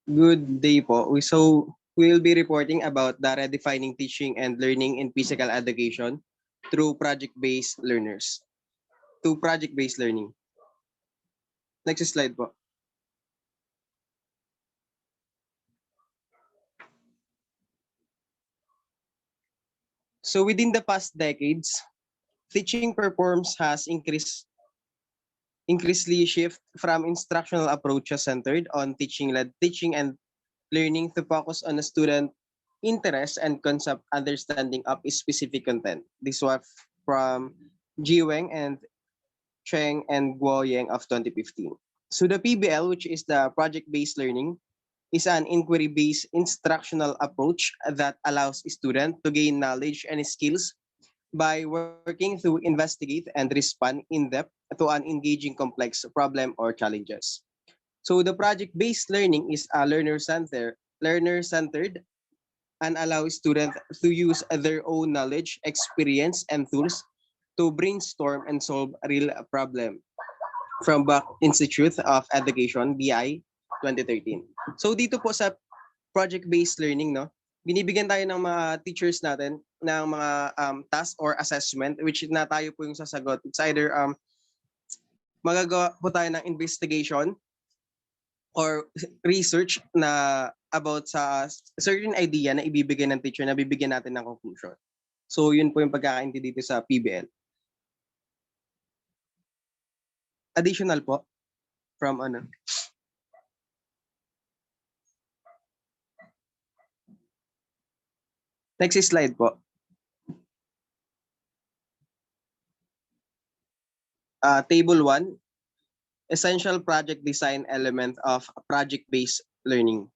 Good day po. So we will be reporting about the redefining teaching and learning in physical education through project-based learners. To project-based learning. Next slide po. So within the past decades, teaching performance has increasingly shift from instructional approaches centered on teaching-led teaching and learning to focus on a student interest and concept understanding of a specific content. This was from Ji Weng and Cheng and Guo Yang of 2015. So the PBL, which is the project-based learning, is an inquiry-based instructional approach that allows students to gain knowledge and skills by working to investigate and respond in depth to an engaging complex problem or challenges. So the project-based learning is a learner-centered and allows students to use their own knowledge, experience, and tools to brainstorm and solve a real problem from Buck Institute of Education, BI 2013. So dito po sa project-based learning, no, binibigyan tayo ng mga teachers natin ng mga task or assessment which na tayo po yung sasagot. It's either magagawa po tayo ng investigation or research na about sa certain idea na ibibigay ng teacher na bibigyan natin ng conclusion. So yun po yung pagkakaintindi dito sa PBL. Additional po from ano. Next slide po. Table 1, essential project design element of project-based learning.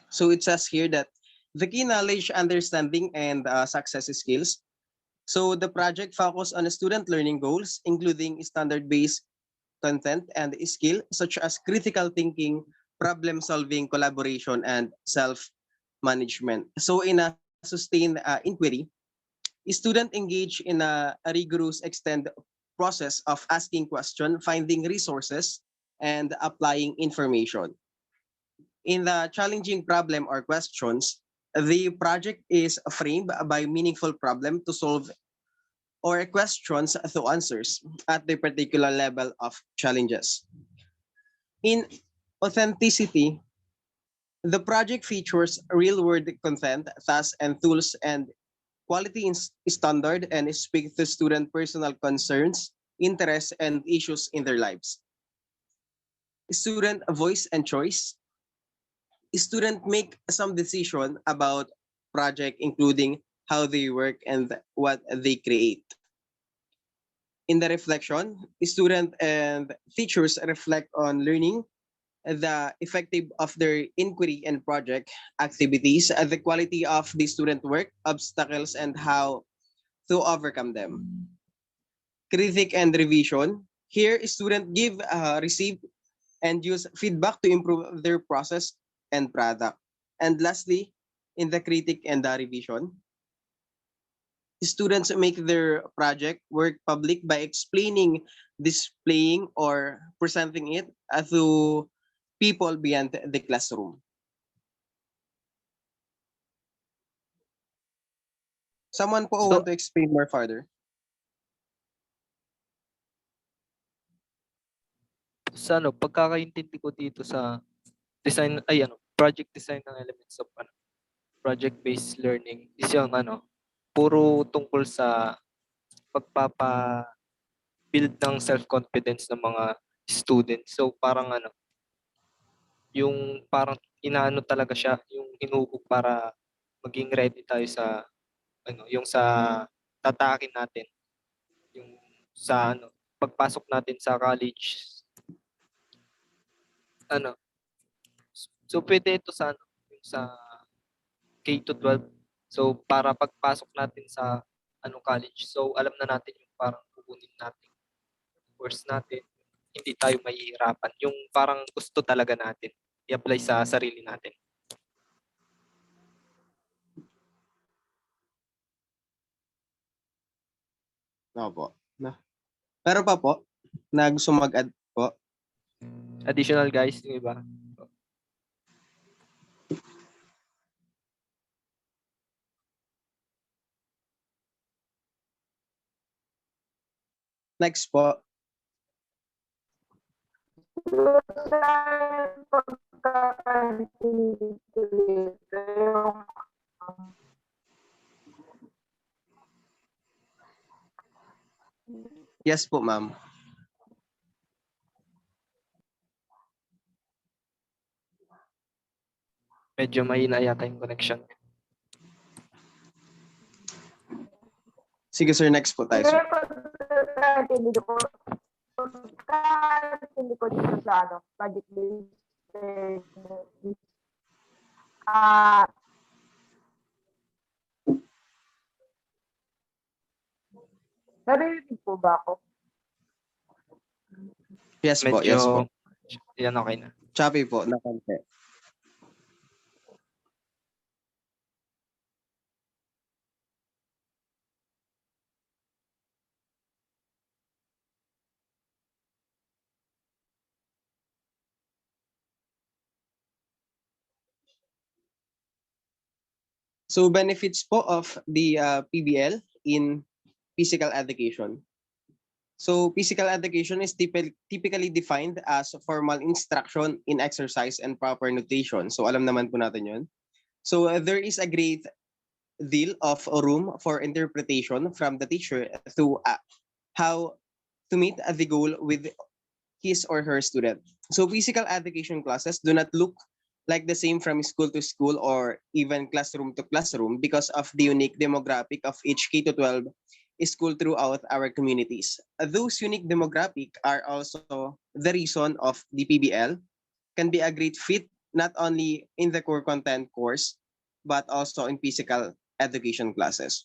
So it says here that the key knowledge, understanding, and success skills. So the project focus on student learning goals, including standard-based content and skill such as critical thinking, problem solving, collaboration, and self-management. So in a sustained inquiry, student engage in a rigorous extend process of asking question, finding resources, and applying information. In the challenging problem or questions, the project is framed by meaningful problem to solve or questions to answers at the particular level of challenges. In authenticity, the project features real-world content, tasks, and tools and quality standard and speak to student personal concerns, interests, and issues in their lives. Student voice and choice. Student make some decision about project, including how they work and what they create. In the reflection, student and teachers reflect on learning, the effective of their inquiry and project activities, the quality of the student work, obstacles, and how to overcome them. Critic and revision. Here, students give, receive, and use feedback to improve their process and product. And lastly, in the critic and the revision, students make their project work public by explaining, displaying, or presenting it to people beyond the classroom. Someone po So, want to explain more further? sa ano, pagkakaintindi ko dito sa design, project design ng elements of project-based learning is yung puro tungkol sa pagpapa-build ng self-confidence ng mga students. So parang yung parang inaano talaga siya, yung hinubog para maging ready tayo sa yung sa tatakin natin, yung sa pagpasok natin sa college. So pwede ito sa yung sa K to 12. So para pagpasok natin sa college, so alam na natin yung parang kukunin natin course natin, hindi tayo mahihirapan. Yung parang gusto talaga natin i-apply sa sarili natin. Opo. Pero pa po, na gusto mag-add po. Additional guys, yung iba. Next po. Yes po, ma'am. Medyo mahina yata yung connection. Sige sir, next po tayo sir. Hindi ko dito sa project based ah narinig po ba ako? Yes po, Medyo, yes po. yan okay na. Choppy po na konti. So benefits po of the PBL in physical education. So physical education is typically defined as formal instruction in exercise and proper nutrition. So alam naman po natin yun. So there is a great deal of room for interpretation from the teacher to how to meet the goal with his or her student. So physical education classes do not look like the same from school to school or even classroom to classroom because of the unique demographic of each K to 12 school throughout our communities. Those unique demographic are also the reason of the PBL can be a great fit not only in the core content course but also in physical education classes.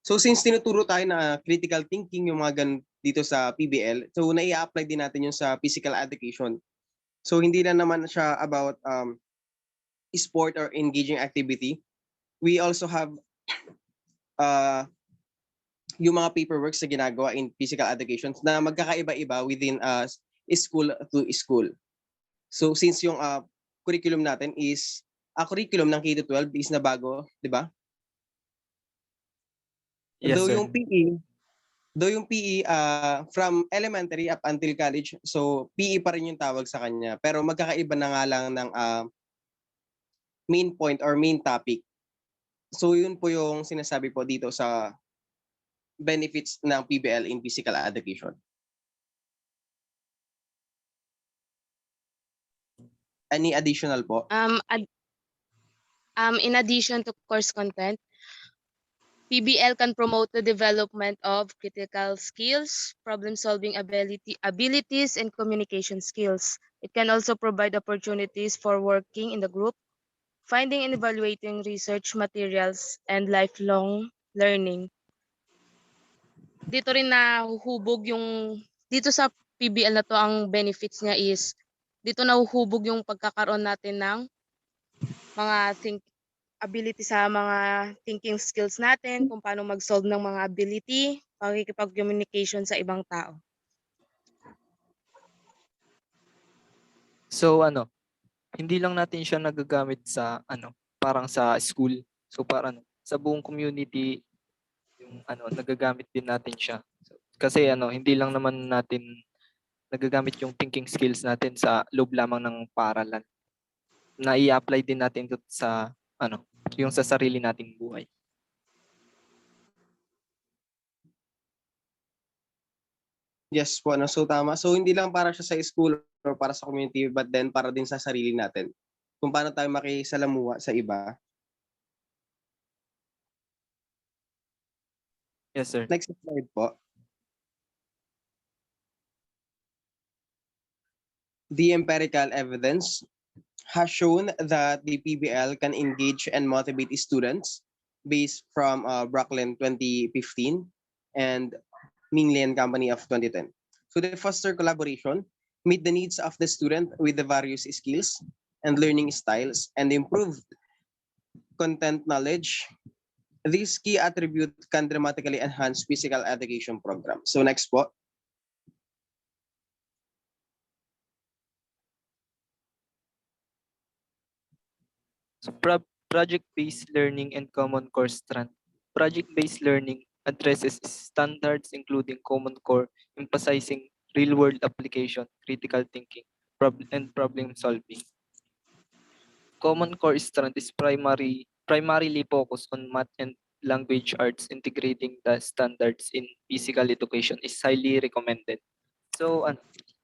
So since tinuturo tayo na critical thinking yung mga ganun dito sa PBL, so nai-apply din natin yung sa physical education. So hindi na naman siya about sport or engaging activity. We also have yung mga paperworks na ginagawa in physical education na magkakaiba-iba within school to school. So since yung curriculum natin is curriculum ng K-12 is na bago, di ba? Yes, Though sir. yung PE from elementary up until college, so PE pa rin yung tawag sa kanya. Pero magkakaiba na nga lang ng main point or main topic. So yun po yung sinasabi po dito sa benefits ng PBL in physical education. Any additional po? In addition to course content, PBL can promote the development of critical skills, problem-solving abilities, and communication skills. It can also provide opportunities for working in the group, finding and evaluating research materials, and lifelong learning. Dito rin nahuhubog dito sa PBL na to, ang benefits niya is, dito nahuhubog yung pagkakaroon natin ng mga ability sa mga thinking skills natin, kung paano mag-solve ng mga ability, pakikipag-communication sa ibang tao. So hindi lang natin siya nagagamit sa parang sa school. So parang sa buong community yung nagagamit din natin siya. So, kasi hindi lang naman natin nagagamit yung thinking skills natin sa loob lamang ng paaralan. Na i-apply din natin sa yung sa sarili nating buhay. Yes po, so tama. So hindi lang para siya sa school or para sa community but then para din sa sarili natin. Kung paano tayo makisalamuha sa iba. Yes, sir. Next slide po. The empirical evidence has shown that the PBL can engage and motivate students based from Brooklyn 2015 and Mingley and Company of 2010. So they foster collaboration, meet the needs of the student with the various skills and learning styles, and improve content knowledge. This key attribute can dramatically enhance physical education program. So next po. So project-based learning and common course strand. Project-based learning addresses standards including Common Core, emphasizing real-world application, critical thinking, and problem solving. Common Core strand is primarily focused on math and language arts. Integrating the standards in physical education is highly recommended. So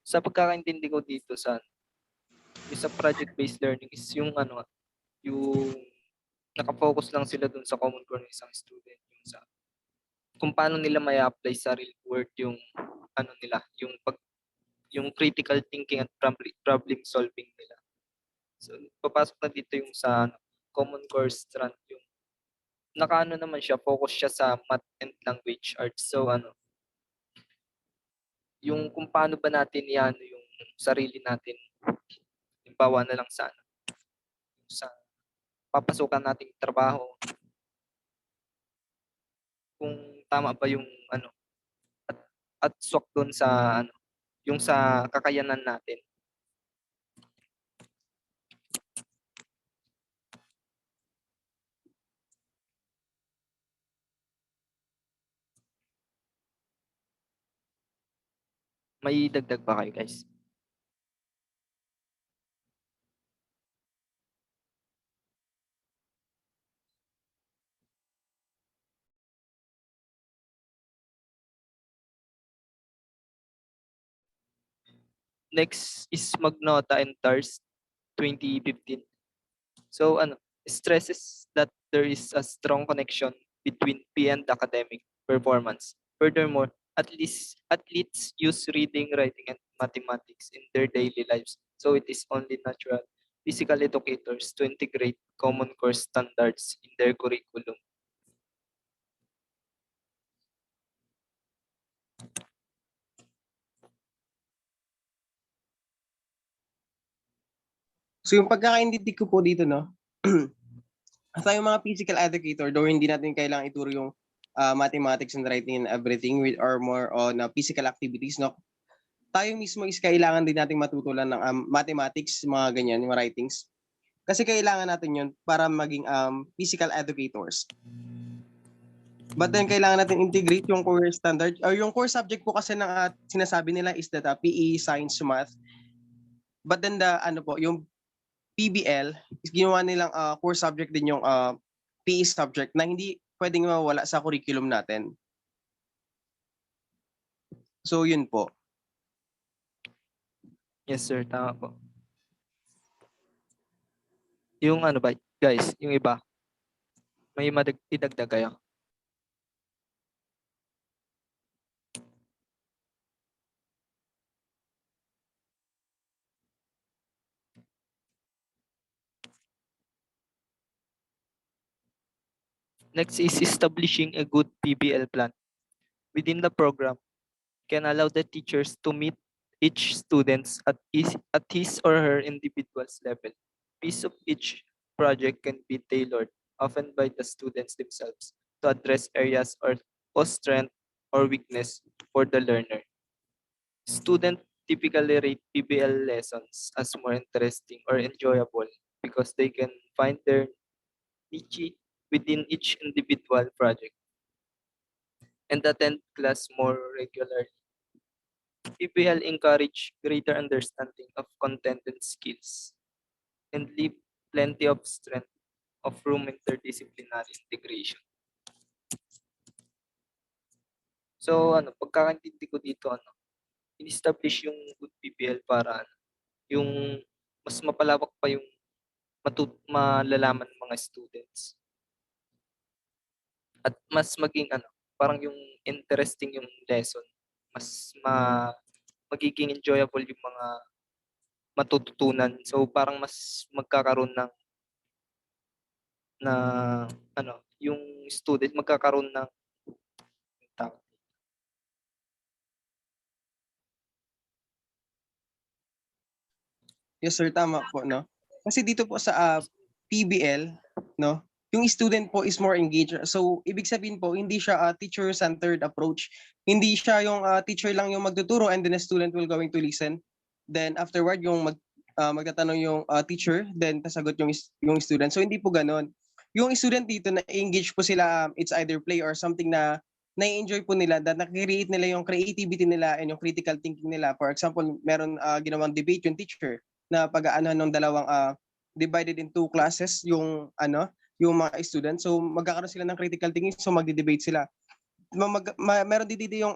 sa pagkakaintindi ko dito sa project-based learning is yung naka-focus lang sila dun sa common core ng isang student, yung sa kung paano nila may apply sa real world yung yung critical thinking at problem solving nila. So papasok na dito yung sa common core strand, yung naman siya, focus siya sa math and language arts. So yung kung paano ba natin yung sarili natin, halimbawa na lang sa papasukan nating trabaho, kung tama ba yung at swak doon sa yung sa kakayanan natin. May dagdag ba kayo, guys? Next is Magnota and TARS 2015. So stresses that there is a strong connection between P and academic performance. Furthermore, athletes use reading, writing, and mathematics in their daily lives. So it is only natural physical educators to integrate common core standards in their curriculum. So yung pagkakaintindi ko po dito, no, tayong mga physical educator, though hindi natin kailangang ituro yung mathematics and writing and everything, with or more on physical activities, no, tayo mismo is kailangan din nating matutulan ng mathematics, mga ganyan, yung writings. Kasi kailangan natin yun para maging physical educators. But then kailangan natin integrate yung core standard, or yung core subject po kasi na sinasabi nila is that PE, science, math. But then yung PBL is ginawa nilang core subject din yung PE subject na hindi pwedeng mawala sa curriculum natin. So yun po. Yes, sir. Tama po. Yung ba, guys, yung iba, may idagdag kayo? Next is establishing a good PBL plan. Within the program, can allow the teachers to meet each students at his or her individual's level. Piece of each project can be tailored, often by the students themselves, to address areas of strength or weakness for the learner. Students typically rate PBL lessons as more interesting or enjoyable because they can find their niche within each individual project and attend class more regularly. PBL encourage greater understanding of content and skills and leave plenty of strength of room interdisciplinary integration. So pagkakaintindi ko dito in-establish yung good PBL para yung mas mapalawak pa yung malalaman ng mga students. At mas maging parang yung interesting yung lesson, mas magiging enjoyable yung mga matututunan. So parang mas magkakaroon na yung student magkakaroon ng Yes sir, tama po, no? Kasi dito po sa PBL, no, yung student po is more engaged. So ibig sabihin po, hindi siya teacher-centered approach. Hindi siya yung teacher lang yung magtuturo and then the student will going to listen. Then afterward yung magtatanong yung teacher, then sasagot yung student. So hindi po ganoon. Yung student dito na engage po sila, it's either play or something na na-enjoy po nila, that nakikreate nila yung creativity nila and yung critical thinking nila. For example, meron ginawang debate yung teacher na pag-aano ng dalawang divided in two classes yung mga students. So magkakaroon sila ng critical thinking, so magdi-debate sila. Meron din dito yung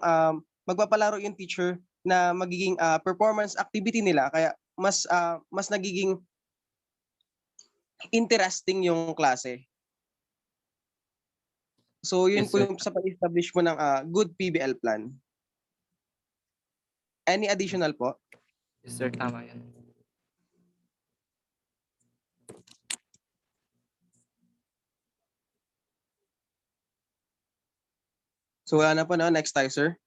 magpapalaro yung teacher na magiging performance activity nila, kaya mas nagiging interesting yung klase. So yun Yes, po sir. yung sa pag-establish mo ng good PBL plan. Any additional po? Yes, sir. Tama yan. So wala na po, no? Next tayo, sir.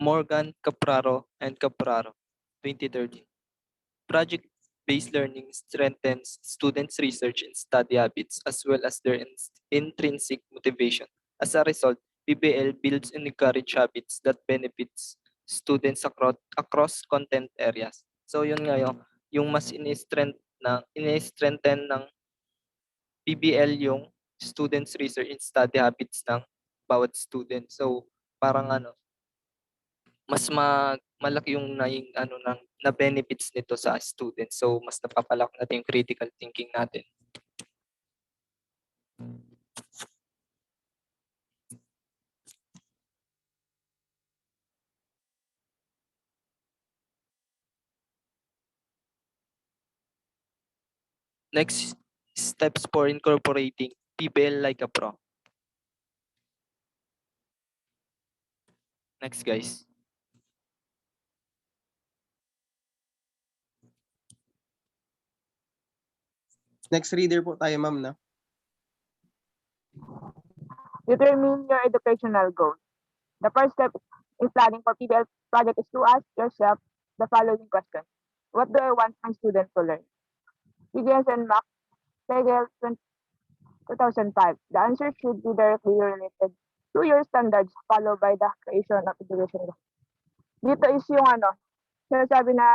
Morgan, Capraro, and Capraro, 2013. Project-based learning strengthens students' research and study habits as well as their intrinsic motivation. As a result, PBL builds and encourages habits that benefits students across content areas. So yun nga yung mas ini-strengthen ng PBL yung students' research and study habits ng bawat student. So parang mas malaki yung na benefits nito sa students. So mas napapalaki natin yung critical thinking natin. Next, steps for incorporating PBL like a pro. Next, guys. Next reader po tayo, ma'am, na. Determine your educational goals. The first step in planning for PBL project is to ask yourself the following question. What do I want my students to learn? PBS and Mac, Segel 2005. The answer should be directly related to your standards followed by the creation of education goals. Dito is yung sinasabi na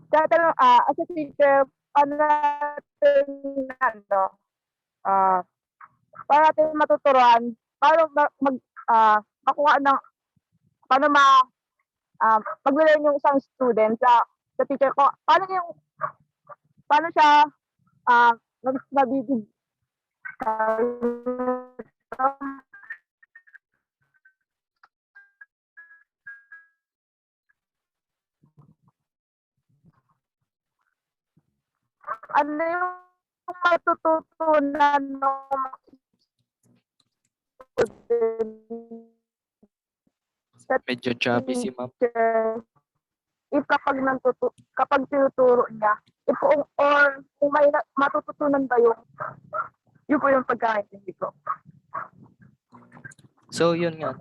tatanong, as a teacher, paano natin para natin matuturuan, paano makuha ng, paano mag-learn yung isang student sa teacher ko, paano siya mabibig ano yung matututunan ng sa Medyo chubby si ma'am. teacher if kapag tinuturo niya, kung may matututunan ba yun po yung pagkakaintindi ko. So yun nga.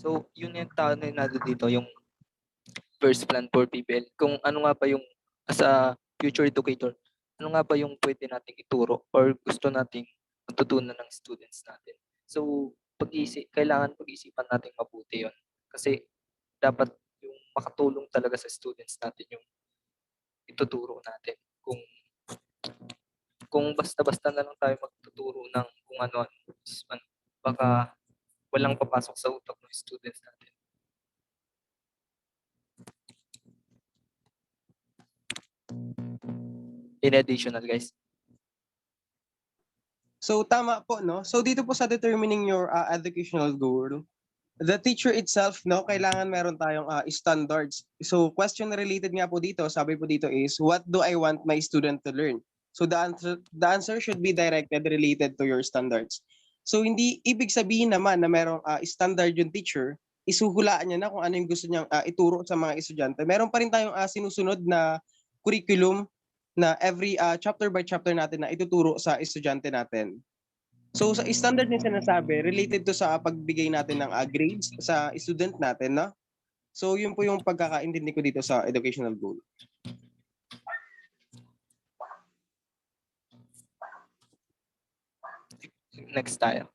So yun yung tao na natin dito, yung first plan for PBL. Kung ano nga pa yung as a future educator, ano nga pa yung pwede nating ituro or gusto nating matutunan ng students natin. So kailangan pag-isipan natin mabuti yun. Kasi dapat yung makatulong talaga sa students natin yung ituturo natin. Kung basta-basta na lang tayo magtuturo ng kung ano, baka walang papasok sa utak ng students natin. In additional, guys. So tama po, no? So dito po sa determining your educational goal, the teacher itself, no, kailangan meron tayong standards. So question related nga po dito, sabi po dito is, what do I want my student to learn? So the answer should be directed related to your standards. So hindi ibig sabihin naman na merong standard yung teacher, isuhulaan niya na kung ano yung gusto niyang ituro sa mga estudyante. Meron pa rin tayong sinusunod na curriculum na every chapter by chapter natin na ituturo sa estudyante natin. So sa standard na sinasabi, related to sa pagbigay natin ng grades sa student natin, no? So yun po yung pagkakaintindi ko dito sa educational goal. Next tayo.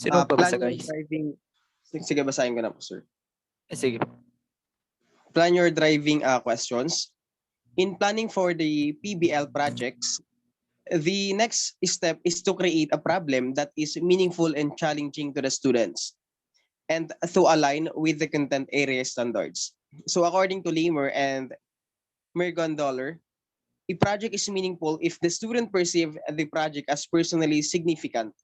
Sino Plan magbabasa, your guys? driving. Sige, basahin ko na po, sir. Sige. Plan your driving questions. In planning for the PBL projects, the next step is to create a problem that is meaningful and challenging to the students and to align with the content area standards. So according to Lamer and Mergondoller, a project is meaningful if the student perceive the project as personally significant,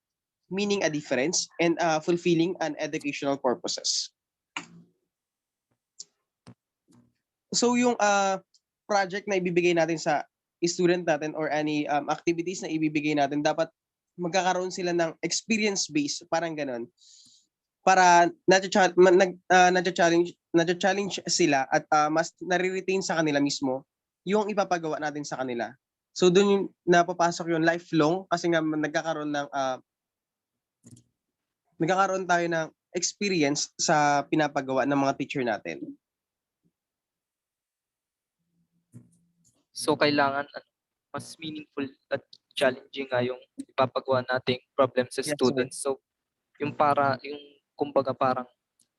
meaning a difference, and fulfilling an educational purposes. So yung project na ibibigay natin sa student natin or any activities na ibibigay natin, dapat magkakaroon sila ng experience base, parang ganon. Para na-challenge sila at mas nare-retain sa kanila mismo yung ipapagawa natin sa kanila. So doon yung napapasok yung lifelong kasi nga nagkakaroon tayo ng experience sa pinapagawa ng mga teacher natin. So kailangan mas meaningful at challenging nga yung ipapagawa nating problem sa Yes, sir. students. So yung kumbaga parang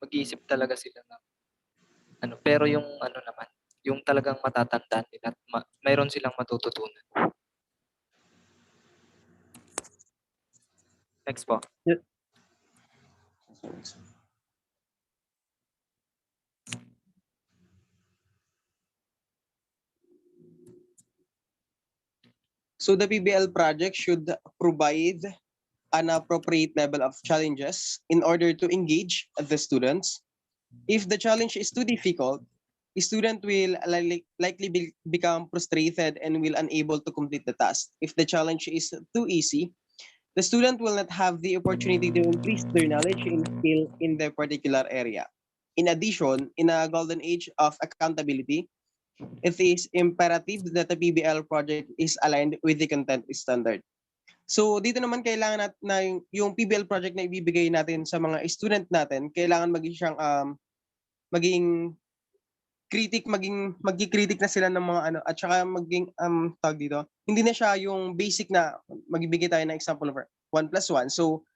mag-iisip talaga sila na pero yung naman, yung talagang matatandaan nila at mayroon silang matututunan. Next po. So the PBL project should provide an appropriate level of challenges in order to engage the students. If the challenge is too difficult, a student will likely become frustrated and will unable to complete the task. If the challenge is too easy, the student will not have the opportunity to increase their knowledge and skill in their particular area. In addition, in a golden age of accountability, it is imperative that the PBL project is aligned with the content standard. So dito naman kailangan na yung PBL project na ibibigay natin sa mga student natin, kailangan maging siyang maging magki-critic na sila ng mga at saka maging tawag dito. Hindi na siya yung basic na magbibigay tayo ng example of 1 plus 1. So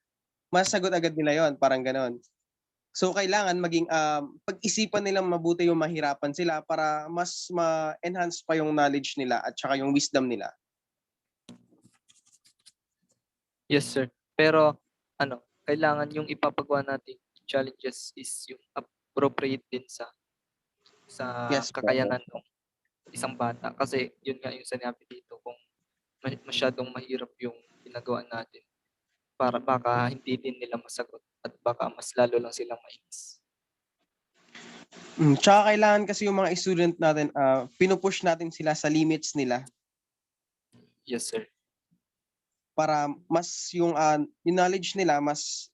masasagot agad nila 'yon, parang ganoon. So kailangan maging pag-isipan nilang mabuti yung mahirapan sila para mas ma-enhance pa yung knowledge nila at saka yung wisdom nila. Yes, sir. Pero kailangan yung ipapagawa nating challenges is yung appropriate din sa Yes, kakayanan ng isang bata. Kasi yun nga yung sinabi dito, kung masyadong mahirap yung ginagawa natin, para baka hindi din nila masagot at baka mas lalo lang silang mainis. Tsaka kailangan kasi yung mga student natin, pinupush natin sila sa limits nila Yes, sir. para mas yung knowledge nila mas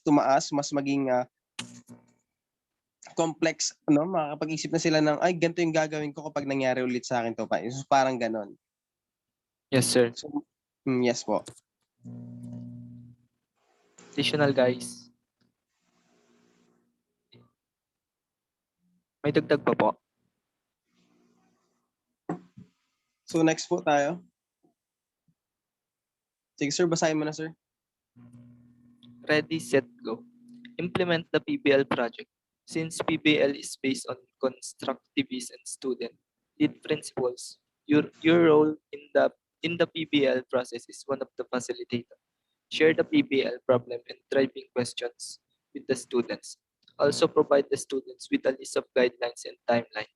tumaas, mas maging complex, makakapag-isip na sila ng, ay, ganito yung gagawin ko kapag nangyari ulit sa akin to. Parang ganon. Yes, sir. So, yes po. Additional, guys. May dagdag pa po. So next po tayo. Sige sir, basahin mo na sir. Ready, set, go. Implement the PBL project. Since PBL is based on constructivist and student-led principles, your role in the PBL process is one of the facilitator. Share the PBL problem and driving questions with the students. Also provide the students with a list of guidelines and timeline.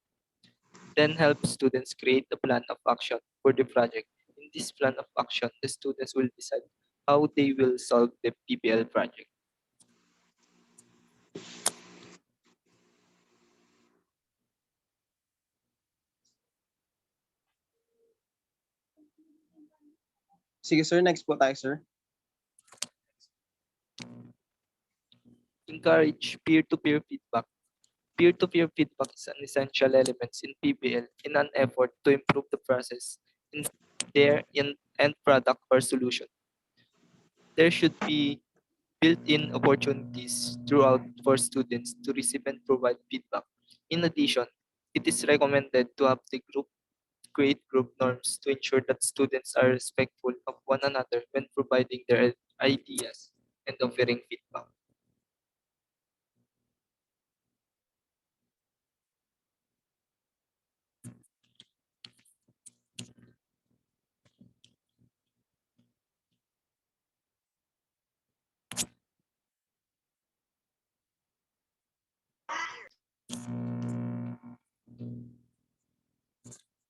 Then help students create a plan of action for the project. In this plan of action, the students will decide how they will solve the PBL project. Sige sir, next po tayo sir. Encourage peer-to-peer feedback. Peer-to-peer feedback is an essential element in PBL in an effort to improve the process in their end product or solution. There should be built-in opportunities throughout for students to receive and provide feedback. In addition, it is recommended to have the group create group norms to ensure that students are respectful of one another when providing their ideas and offering feedback.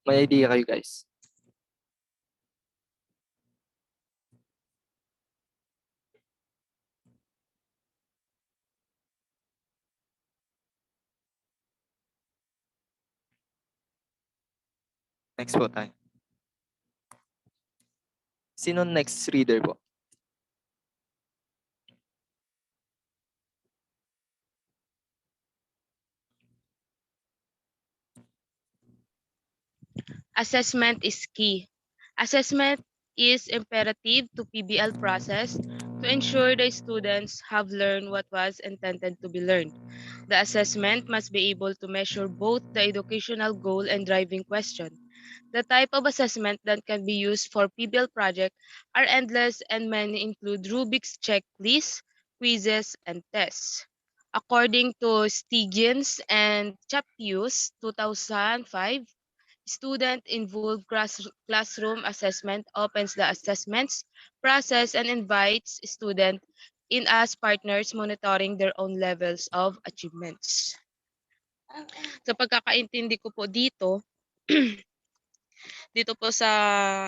May idea kayo guys? Next po tayo. Sino next reader po? Assessment is key. Assessment is imperative to PBL process to ensure the students have learned what was intended to be learned. The assessment must be able to measure both the educational goal and driving question. The type of assessment that can be used for PBL project are endless and many include Rubik's checklist, quizzes, and tests. According to Stigens and Chappius 2005, student-involved classroom assessment opens the assessments process and invites students in as partners monitoring their own levels of achievements. Sa pagkakaintindi ko po dito, dito po sa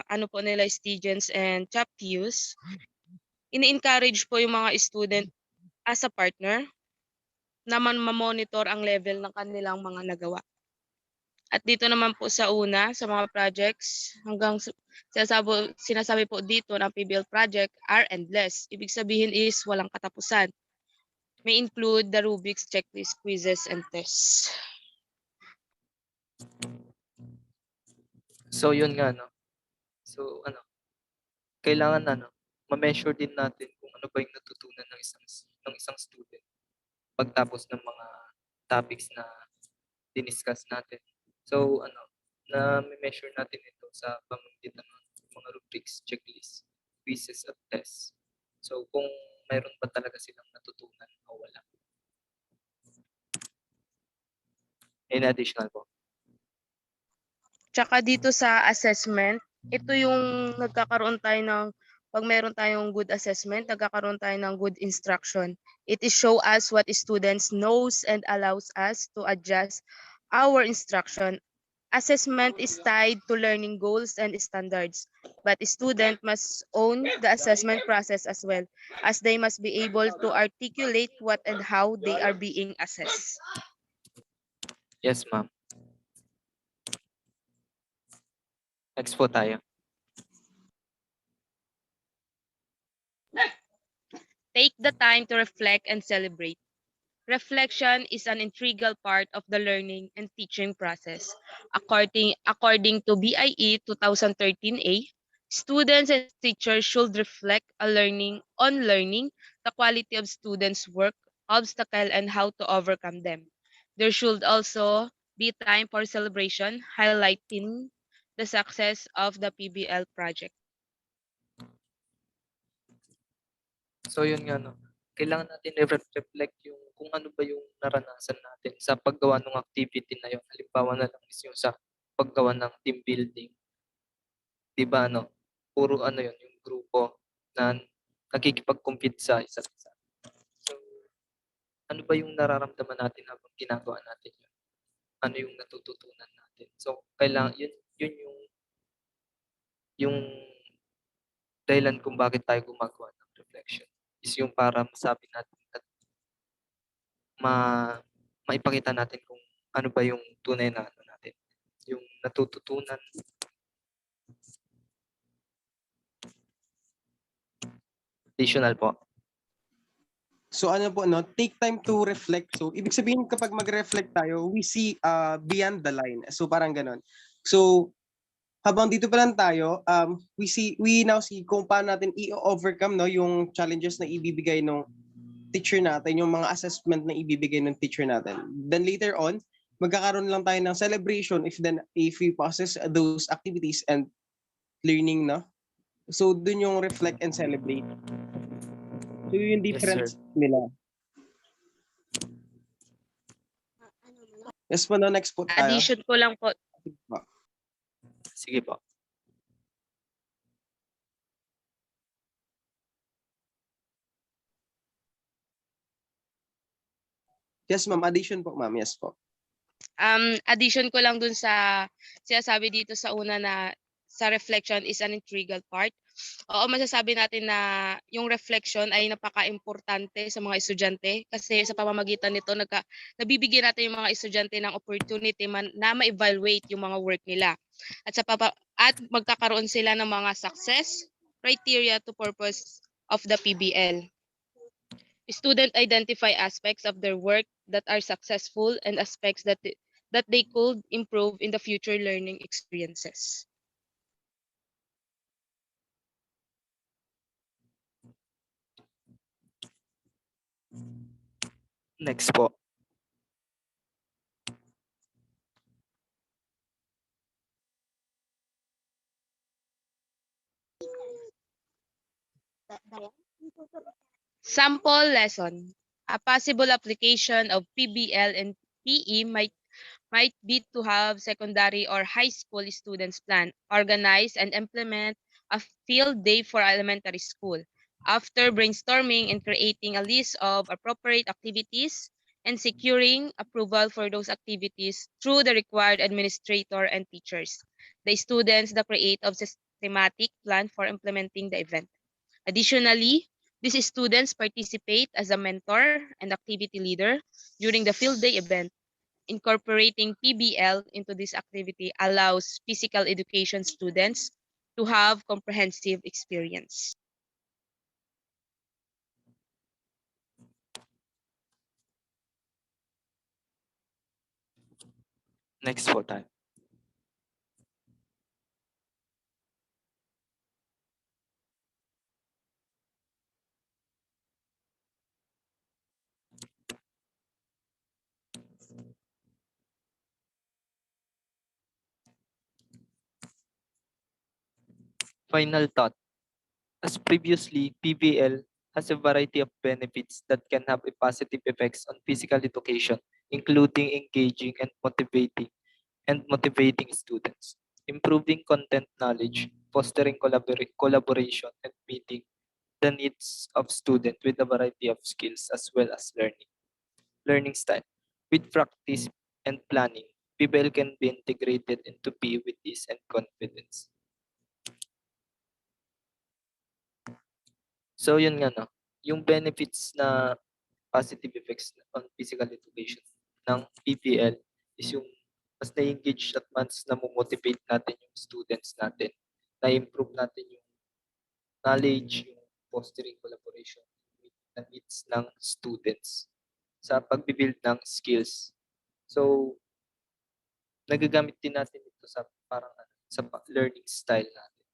ano po nila Stigens and Chappius, ini-encourage po yung mga student as a partner na ma-monitor ang level ng kanilang mga nagawa. At dito naman po sa una, sa mga projects, hanggang sinasabi po dito ng PBL project are endless. Ibig sabihin is walang katapusan. May include the Rubik's checklist, quizzes, and tests. So yun nga no. So kailangan ma-measure din natin kung ano ba yung natutunan ng isang student pagtapos ng mga topics na diniscuss natin. So na-measure natin ito sa pamamagitan ng mga rubrics, checklist, quizzes at tests. So kung mayroon ba talaga silang natutunan o wala. In additional po. Tsaka dito sa assessment, ito yung nagkakaroon tayo ng, pag meron tayong good assessment, nagkakaroon tayo ng good instruction. It is show us what students knows and allows us to adjust our instruction. Assessment is tied to learning goals and standards, but a student must own the assessment process as well, as they must be able to articulate what and how they are being assessed. Yes, ma'am. Next po tayo. Take the time to reflect and celebrate. Reflection is an integral part of the learning and teaching process. According to BIE 2013A, students and teachers should reflect on learning, the quality of students' work, obstacle, and how to overcome them. There should also be time for celebration, highlighting the success of the PBL project. So yun nga no. Kailangan natin i-reflect yung kung ano ba yung naranasan natin sa paggawa ng activity na yun. Halimbawa na lang is yung sa paggawa ng team building. 'Di ba puro yun yung grupo na nakikipag-compete sa isa't isa. So ano ba yung nararamdaman natin habang ginagawa natin yun? Ano yung natututunan natin? So kailangan yun yung dahilan kung bakit tayo gumagawa ng reflection is yung para masabi natin at maipakita natin kung ano ba yung tunay na natin, yung natututunan. Additional po. So take time to reflect. So ibig sabihin kapag mag-reflect tayo, we see beyond the line. So parang ganon. So habang dito pa lang tayo, we now see kung paano natin i-overcome yung challenges na ibibigay ng teacher natin, yung mga assessment na ibibigay ng teacher natin. Then later on, magkakaroon lang tayo ng celebration if we process those activities and learning, no? So dun yung reflect and celebrate. So yung Yes, sir. difference nila. Yes po, no, next po tayo. Addition ko lang po. Sige po. Yes, ma'am. Addition po, ma'am. Yes po. Addition ko lang dun sa sinasabi dito sa una na sa reflection is an integral part. Oo, masasabi natin na yung reflection ay napaka-importante sa mga estudyante kasi sa pamamagitan nito nabibigyan natin yung mga estudyante ng opportunity na ma-evaluate yung mga work nila. At magkakaroon sila ng mga success criteria to purpose of the PBL. Student identify aspects of their work that are successful and aspects that they could improve in the future learning experiences. Next po. Sample lesson. A possible application of PBL and PE might be to have secondary or high school students plan, organize, and implement a field day for elementary school. After brainstorming and creating a list of appropriate activities and securing approval for those activities through the required administrator and teachers, the students the create of systematic plan for implementing the event. Additionally, these students participate as a mentor and activity leader during the field day event. Incorporating PBL into this activity allows physical education students to have comprehensive experience. Next po tayo. Final thought. As previously, PBL has a variety of benefits that can have a positive effects on physical education, including engaging and motivating students, improving content knowledge, fostering collaboration, and meeting the needs of students with a variety of skills as well as learning style. With practice and planning, PBL can be integrated into PE with ease and confidence. So yun nga no, yung benefits na positive effects on physical education ng PBL is yung mas na-engage at mas na-motivate natin yung students natin, na-improve natin yung knowledge, yung fostering collaboration with the needs ng students sa pagbibuild ng skills. So, nagagamit din natin ito sa parang sa learning style natin.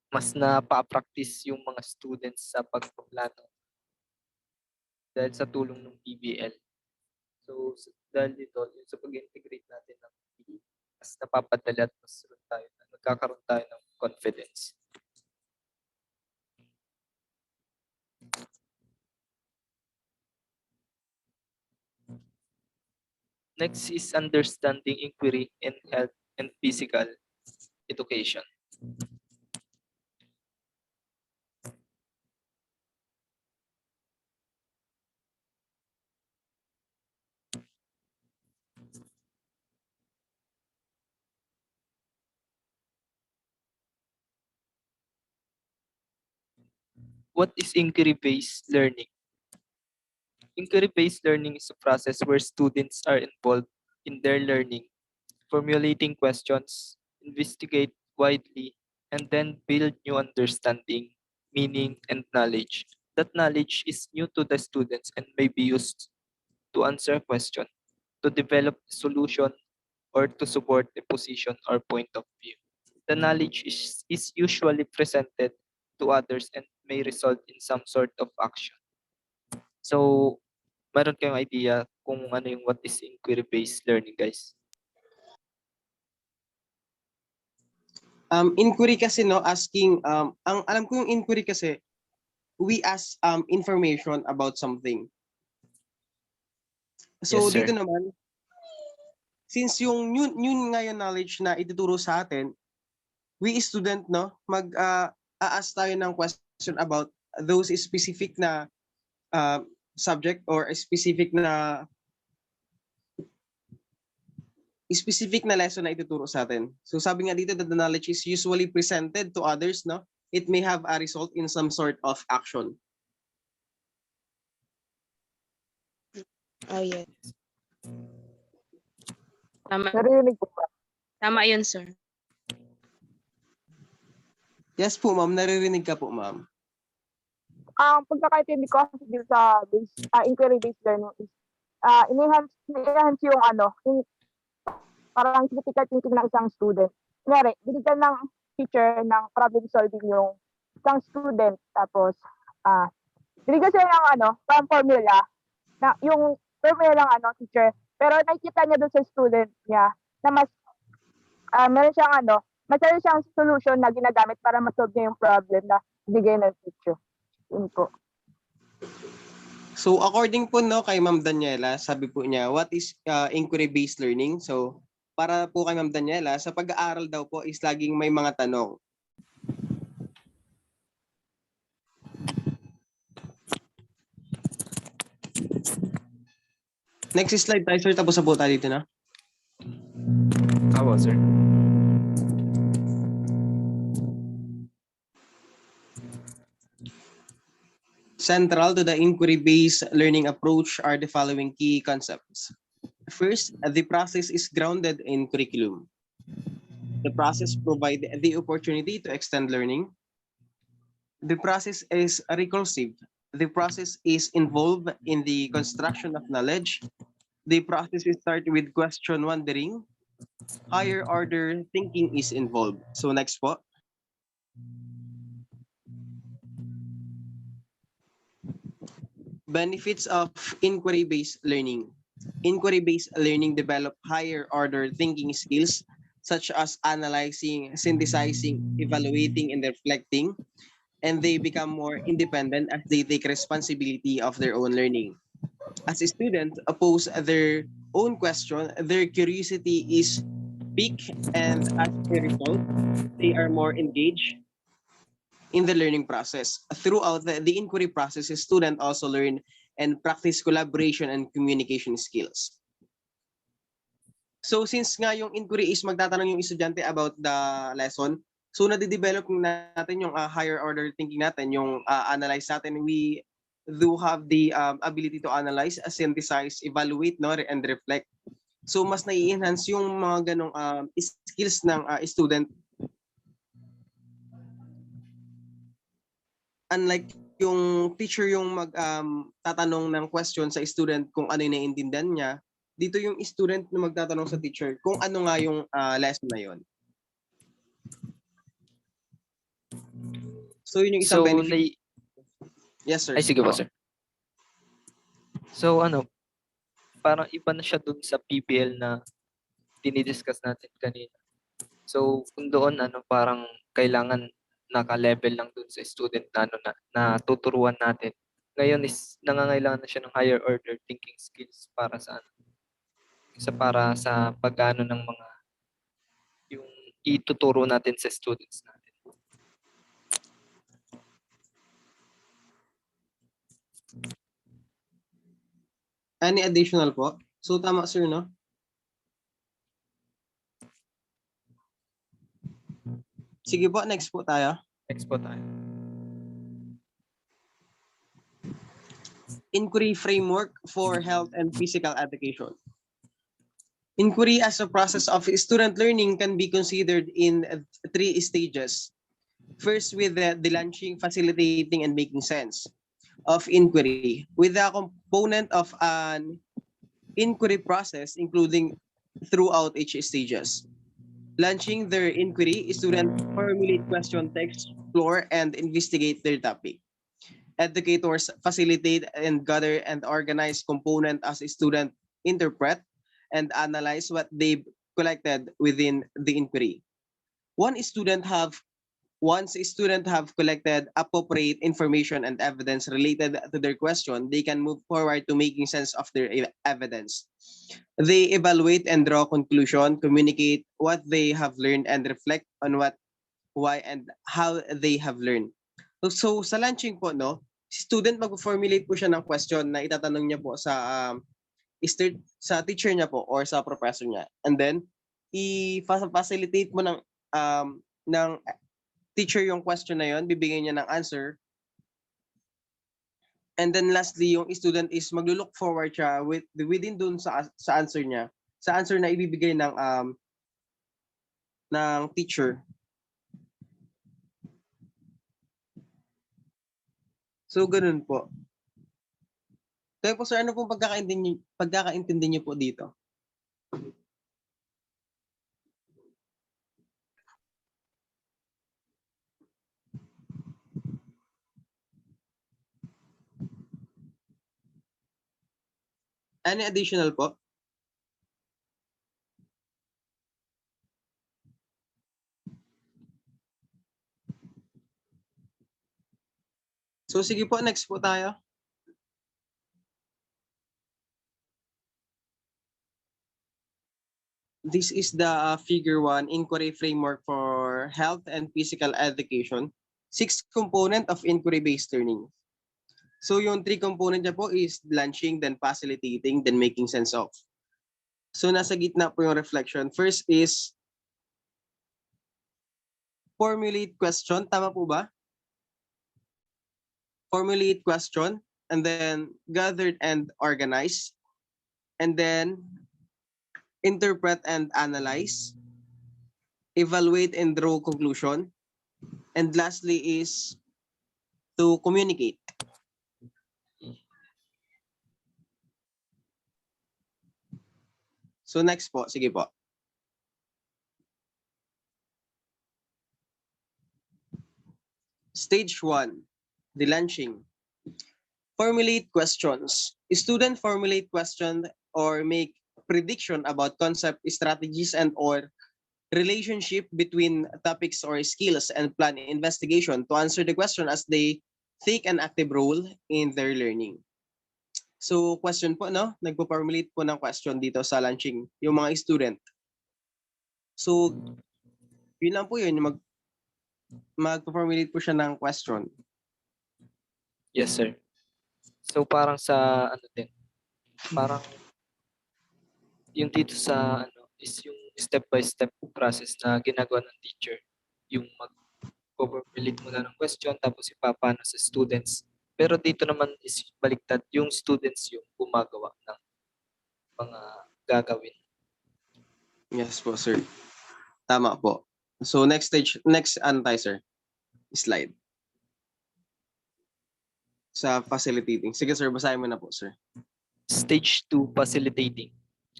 Mas napa-practice yung mga students sa pagpaplano dahil sa tulong ng PBL. So, dahil dito, yung sa pag-integrate natin ng PE, mas napapadali at mas nagkakaroon tayo ng confidence. Next is understanding inquiry in health and physical education. What is inquiry-based learning? Inquiry-based learning is a process where students are involved in their learning, formulating questions, investigate widely, and then build new understanding, meaning, and knowledge. That knowledge is new to the students and may be used to answer a question, to develop a solution, or to support a position or point of view. The knowledge is usually presented to others and may result in some sort of action. So, meron kayong idea kung ano yung what is inquiry-based learning, guys? Inquiry kasi, no, asking, ang alam ko yung inquiry kasi, we ask information about something. So Yes, sir. dito naman, since yung yun nga yung knowledge na ituturo sa atin, we student, no, ask tayo ng question about those specific na subject or a specific na lesson na ituturo sa atin. So sabi nga dito that the knowledge is usually presented to others, no? It may have a result in some sort of action. Oh, yes. Tama, Naririnig po ba? tama yun, sir. Yes po, ma'am. Naririnig ka po, ma'am. Ang pagkakaintindi ko kasi dito sa inquiry-based learning is enhance yung yung parang critical thinking ng isang student. Kunyari, binigyan ng teacher ng problem solving yung isang student, tapos binigyan siya ng parang formula, na yung formula ng teacher, pero nakikita niya doon sa student niya na mas meron siyang solution na ginagamit para ma-solve niya yung problem na bigay ng teacher. Yun po. So according po, no, kay Ma'am Daniela, sabi po niya, what is inquiry-based learning? So para po kay Ma'am Daniela, sa pag-aaral daw po is laging may mga tanong. Next slide tayo, sir. Tapos na po tayo dito, na. Apo, sir. Central to the inquiry-based learning approach are the following key concepts. First, the process is grounded in curriculum. The process provides the opportunity to extend learning. The process is recursive. The process is involved in the construction of knowledge. The process is started with question wondering. Higher order thinking is involved. So next po. Benefits of inquiry-based learning. Inquiry-based learning develop higher order thinking skills such as analyzing, synthesizing, evaluating, and reflecting, and they become more independent as they take responsibility of their own learning. As a student pose their own question, their curiosity is piqued, and as a result, they are more engaged in the learning process. Throughout the inquiry process, the student also learn and practice collaboration and communication skills. So since nga yung inquiry is magtatanong yung estudyante about the lesson, so nade-develop natin yung higher order thinking natin, yung analyze natin. We do have the ability to analyze, synthesize, evaluate, no, and reflect. So mas nai-enhance yung mga ganong skills ng student. Unlike yung teacher yung tatanong ng question sa student kung ano yung naiintindihan niya, dito yung student na magtatanong sa teacher kung ano nga yung lesson na yun. So yun yung isang benefit. Yes, sir. Ay, sige po, sir. So, parang iba na siya dun sa PBL na dinidiscuss natin kanina. So, kung doon, parang kailangan naka-level lang dun sa student na tuturuan natin. Ngayon is nangangailangan na siya ng higher order thinking skills para sa pag-ano ng mga yung ituturo natin sa students natin. Any additional po? So tama, sir, no? Sige po, next po tayo. Next po tayo. Inquiry framework for health and physical education. Inquiry as a process of student learning can be considered in 3 stages. First, with the launching, facilitating, and making sense of inquiry, with the component of an inquiry process, including throughout each stages. Launching their inquiry, students formulate question, text, explore, and investigate their topic. Educators facilitate and gather and organize component as a student interpret and analyze what they've collected within the inquiry. once a student have collected appropriate information and evidence related to their question, they can move forward to making sense of their evidence. They evaluate and draw conclusion, communicate what they have learned, and reflect on what, why, and how they have learned. So sa launching po, no, si student mag-formulate po siya ng question na itatanong niya po sa teacher niya po or sa professor niya. And then, i-facilitate mo ng teacher yung question na yon, bibigyan niya ng answer. And then lastly, yung student is maglo-look forward siya within dun sa answer niya. Sa answer na ibibigay ng teacher. So ganun po. Kaya po sir, ano pong pagkakaintindi niyo po dito? Any additional po? So sige po, next po tayo. This is the figure 1 inquiry framework for health and physical education. 6 component of inquiry-based learning. So yung 3 component niya po is launching, then facilitating, then making sense of. So nasa gitna po yung reflection. First is formulate question. Tama po ba? Formulate question, and then gather and organize, and then interpret and analyze, evaluate and draw conclusion, and lastly is to communicate. So next po, sige po. Stage 1, the launching. Formulate questions. Student formulate question or make prediction about concept, strategies, and or relationship between topics or skills, and plan investigation to answer the question as they take an active role in their learning. So question po, no? Nagpo-formulate po ng question dito sa launching yung mga student. So yun lang po yun, magpo-formulate po siya ng question. Yes, sir. So parang sa ano din, parang yung dito sa ano is yung step-by-step process na ginagawa ng teacher. Yung mag-formulate muna ng question tapos ipapano sa students. Pero dito naman is baliktad, yung students yung gumagawa ng mga gagawin. Yes po, sir. Tama po. So next ano tayo, sir? Slide. Sa facilitating. Sige, sir, basahin mo na po, sir. Stage 2, facilitating.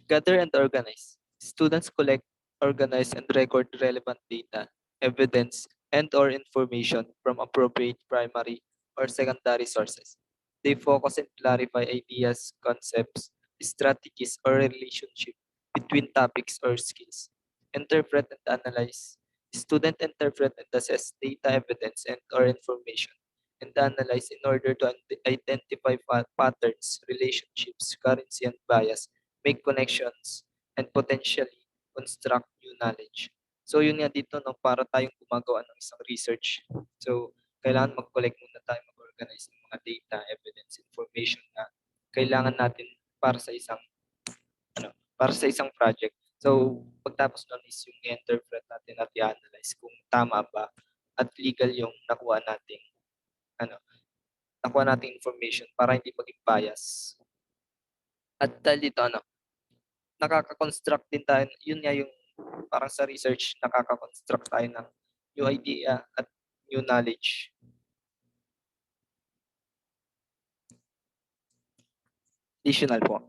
Gather and organize. Students collect, organize, and record relevant data, evidence, and or information from appropriate primary or secondary sources. They focus and clarify ideas, concepts, strategies, or relationship between topics or skills. Interpret and analyze. Student interpret and assess data, evidence, and or information and analyze in order to identify patterns, relationships, currency, and bias, make connections, and potentially construct new knowledge. So yun nga dito, no, para tayong gumagawa ng isang research. So kailangan mag-collect muna tayo, mag-organize ng mga data, evidence, information na kailangan natin para sa isang project. So pagtapos nun is yung i-interpret natin at i-analyze kung tama ba at legal yung nakuha nating information para hindi maging bias. At dahil dito, nakaka-construct din tayo, yun nga yung parang sa research, nakaka-construct tayo ng new idea at new knowledge. Additional po.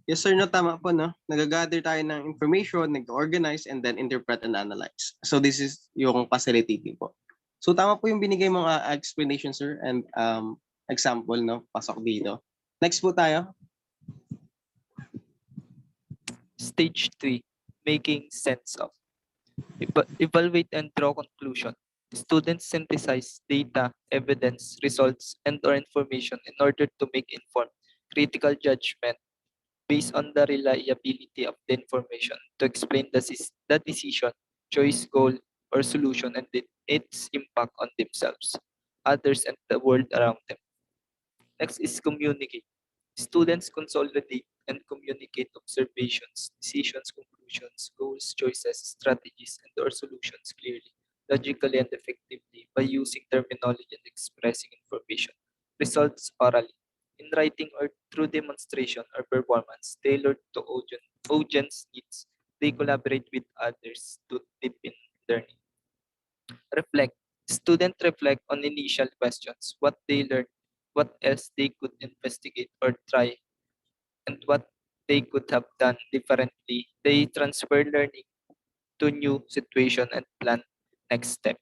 Yes, sir, no, tama po, no? Nag-gather tayo ng information, nag-organize, and then interpret and analyze. So this is yung facilitating po. So tama po yung binigay mong explanation, sir, and example, no? Pasok dito. Next po tayo. Stage 3, making sense of. Evaluate and draw conclusion. Students synthesize data, evidence, results, and or information in order to make informed critical judgment based on the reliability of the information to explain the decision, choice, goal, or solution and its impact on themselves, others, and the world around them. Next is communicate. Students consolidate and communicate observations, decisions, conclusions, goals, choices, strategies, and or solutions clearly, logically, and effectively by using terminology and expressing information. Results orally, in writing or through demonstration or performance tailored to audience needs. They collaborate with others to deepen learning. Reflect. Students reflect on initial questions, what they learned, what else they could investigate or try, and what they could have done differently. They transfer learning to new situation and plan next step.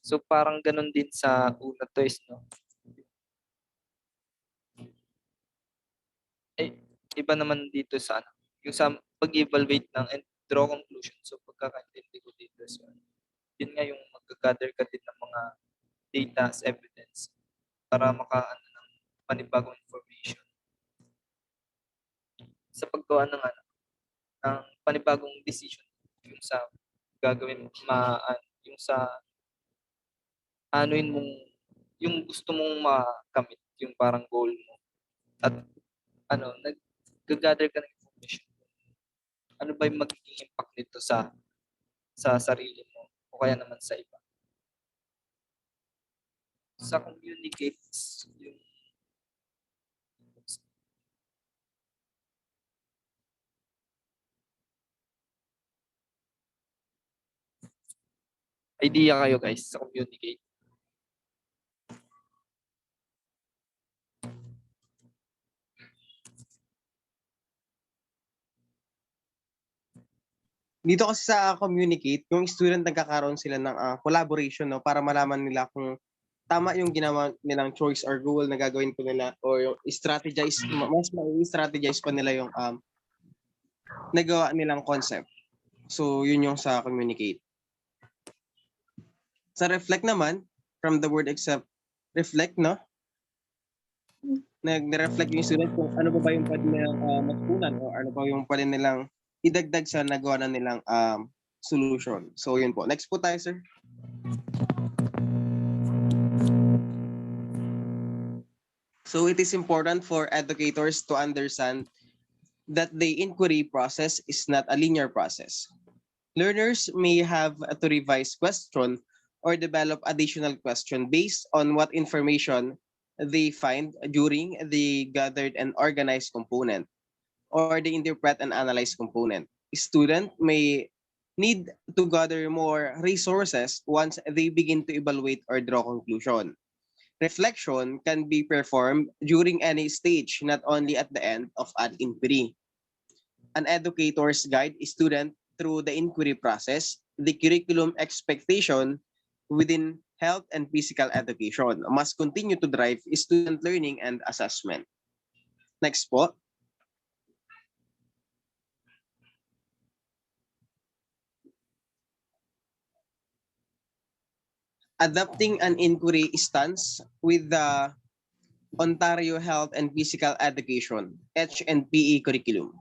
So parang ganun din sa una to is, no? Iba naman dito sa ano, yung sa pag-evaluate ng and draw conclusion. So pagkakaintindi ko dito is, yun nga yung mag-gather ka din ng mga data as evidence para makaano ng panibagong information sa paggawa ng ano, ng panibagong decision yung sa gagawin yung sa anuin mong yung gusto mong makamit yung parang goal mo at ano nag-gather ka ng information ano ba yung magiging impact nito sa sarili mo o kaya naman sa iba sa communicates yung idea kayo guys sa communicate. Dito kasi sa communicate, yung student nagkakaroon sila ng collaboration, no, para malaman nila kung tama yung ginawa nilang choice or goal na gagawin ko nila or yung strategize, mas mai-strategize pa nila yung nagawa nilang concept. So, yun yung sa communicate. Sa reflect naman, from the word except reflect, no? Nag-reflect yung student kung ano ba yung pwede nilang matutunan o ano ba yung pwede nilang idagdag sa nagawa na nilang solution. So, yun po. Next po tayo, sir. So, it is important for educators to understand that the inquiry process is not a linear process. Learners may have to revise question or develop additional question based on what information they find during the gathered and organized component or the interpret and analyze component. Student may need to gather more resources once they begin to evaluate or draw conclusion. Reflection can be performed during any stage, not only at the end of an inquiry. An educator's guide is student through the inquiry process, the curriculum expectation within health and physical education must continue to drive student learning and assessment. Next po. Adopting an inquiry stance with the Ontario Health and Physical Education, HNPE curriculum.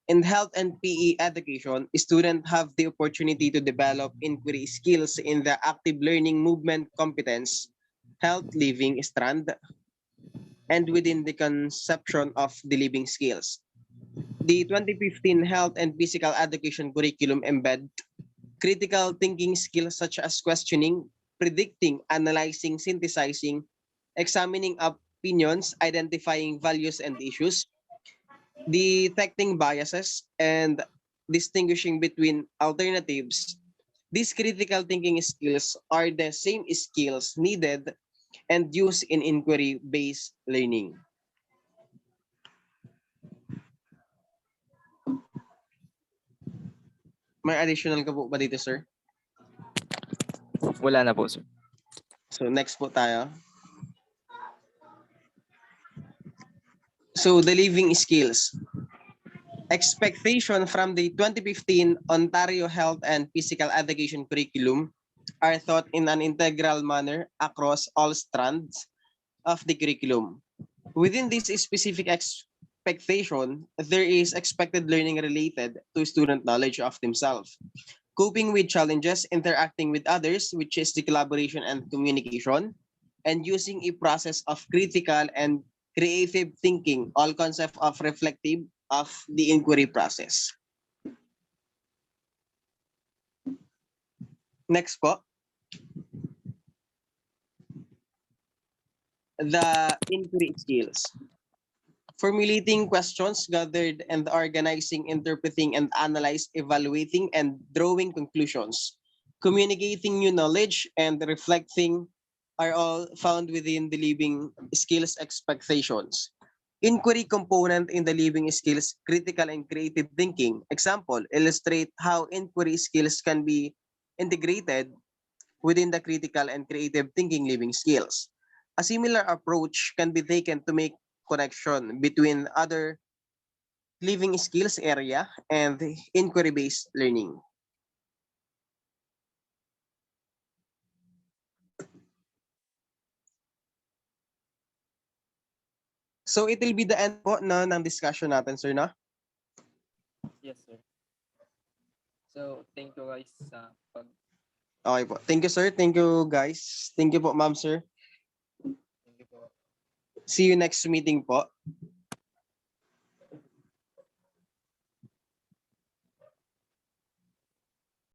In health and PE education, students have the opportunity to develop inquiry skills in the active learning movement competence, health living strand, and within the conception of the living skills. The 2015 Health and Physical Education curriculum embed critical thinking skills such as questioning, predicting, analyzing, synthesizing, examining opinions, identifying values and issues, detecting biases, and distinguishing between alternatives. These critical thinking skills are the same skills needed and used in inquiry-based learning. May additional ka po ba dito, sir? Wala na po, sir. So next po tayo. So the living skills. Expectation from the 2015 Ontario Health and Physical Education Curriculum are taught in an integral manner across all strands of the curriculum. Within this specific expectation, there is expected learning related to student knowledge of themselves, coping with challenges, interacting with others, which is the collaboration and communication, and using a process of critical and creative thinking, all concept of reflective of the inquiry process. Next po, the inquiry skills. Formulating questions, gathered and organizing, interpreting and analyze, evaluating and drawing conclusions. Communicating new knowledge and reflecting are all found within the living skills expectations. Inquiry component in the living skills, critical and creative thinking. Example, illustrate how inquiry skills can be integrated within the critical and creative thinking living skills. A similar approach can be taken to make connection between other living skills area and inquiry-based learning. So it will be the end po na ng discussion natin, sir, no? Yes, sir. So, thank you guys sa pag Okay po. Thank you, sir. Thank you, guys. Thank you po, ma'am, sir. thank you po. See you next meeting po.